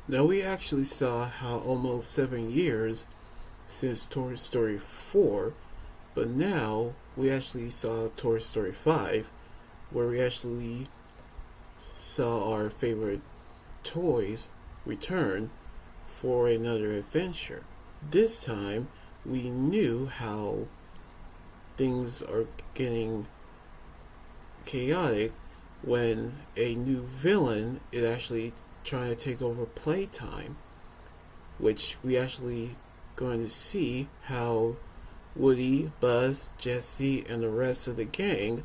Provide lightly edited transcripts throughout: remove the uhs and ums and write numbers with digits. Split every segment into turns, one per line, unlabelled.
Now we actually saw how almost 7 years since Toy Story 4, but now we actually saw Toy Story 5, where we actually saw our favorite toys return for another adventure. This time, we knew how things are getting chaotic when a new villain is actually trying to take over playtime, which we actually going to see how Woody, Buzz, Jesse, and the rest of the gang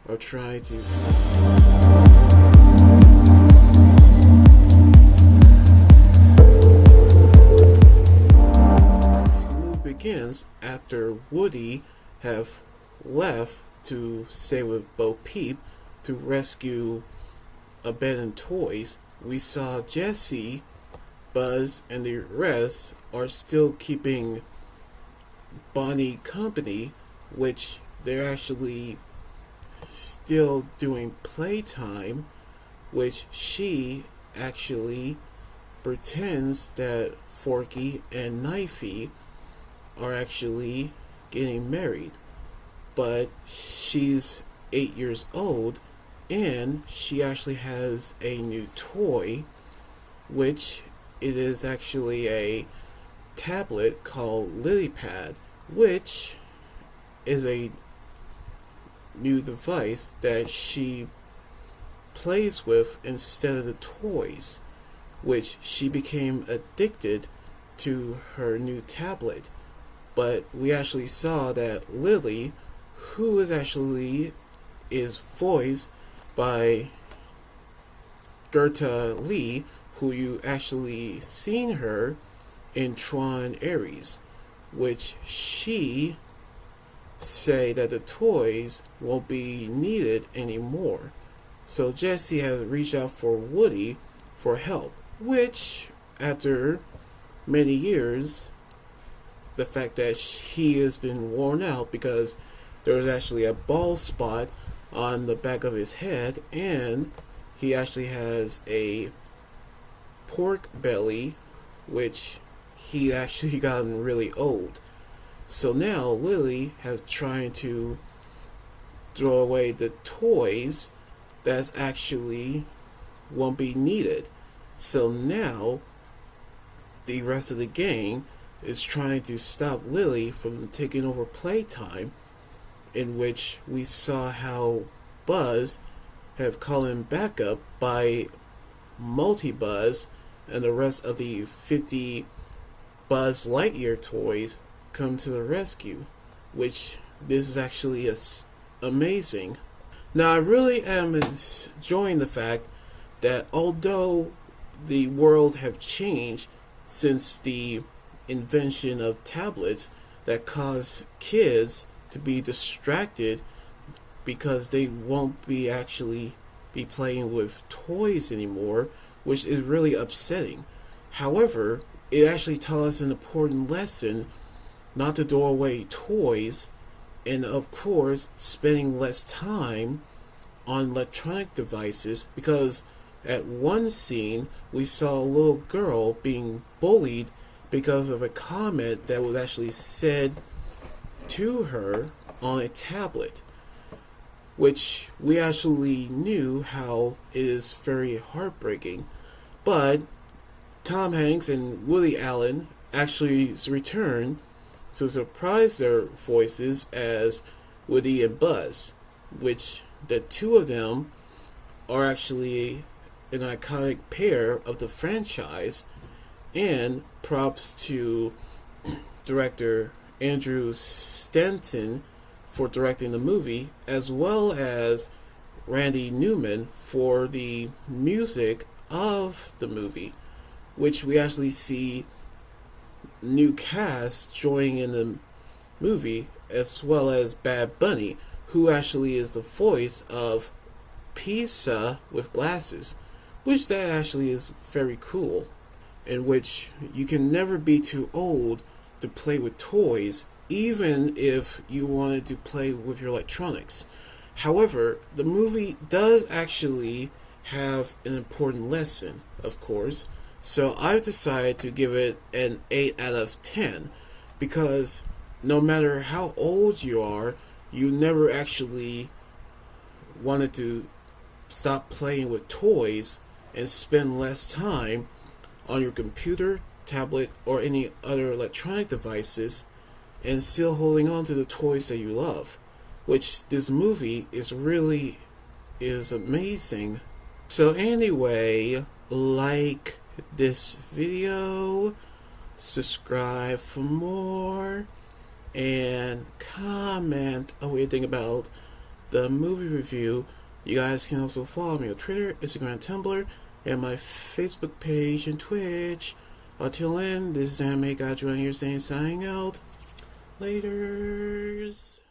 are trying to. The movie begins after Woody have left to stay with Bo Peep to rescue abandoned toys. We saw Jesse, Buzz, and the rest are still keeping Bonnie company, which they're actually still doing playtime, which she actually pretends that Forky and Knifey are actually getting married. But she's 8 years old and she actually has a new toy, which it is actually a tablet called LilyPad, which is a new device that she plays with instead of the toys, which she became addicted to her new tablet. But we actually saw that Lily, who is voiced by Gerta Lee, who you actually seen her in Tron Ares, which she say that the toys won't be needed anymore. So Jesse has reached out for Woody for help, which after many years, the fact that he has been worn out because there was actually a bald spot on the back of his head, and he actually has a pork belly, which he actually gotten really old. So now Lily has trying to throw away the toys that's actually won't be needed. So now the rest of the gang is trying to stop Lily from taking over playtime, in which we saw how Buzz have called him back up by Multi-Buzz, and the rest of the 50 Buzz Lightyear toys come to the rescue, which this is actually amazing. Now I really am enjoying the fact that although the world have changed since the invention of tablets that cause kids to be distracted because they won't be actually be playing with toys anymore, which is really upsetting. However, it actually taught us an important lesson not to throw away toys, and of course spending less time on electronic devices, because at one scene we saw a little girl being bullied because of a comment that was actually said to her on a tablet, which we actually knew how it is very heartbreaking. But Tom Hanks and Woody Allen actually returned to surprise their voices as Woody and Buzz, which the two of them are actually an iconic pair of the franchise, and props to director Andrew Stanton for directing the movie, as well as Randy Newman for the music of the movie, which we actually see new cast joining in the movie, as well as Bad Bunny, who actually is the voice of Pizza with glasses, which that actually is very cool, in which you can never be too old to play with toys, even if you wanted to play with your electronics. However, the movie does actually have an important lesson, of course, So I've decided to give it an 8 out of 10 because no matter how old you are, you never actually wanted to stop playing with toys and spend less time on your computer, tablet, or any other electronic devices and still holding on to the toys that you love, which this movie is amazing. So anyway, like this video, subscribe for more, and comment what you think about the movie review. You guys can also follow me on Twitter, Instagram, Tumblr, and my Facebook page and Twitch. Until then, this is Anime God Join here saying signing out. Laters.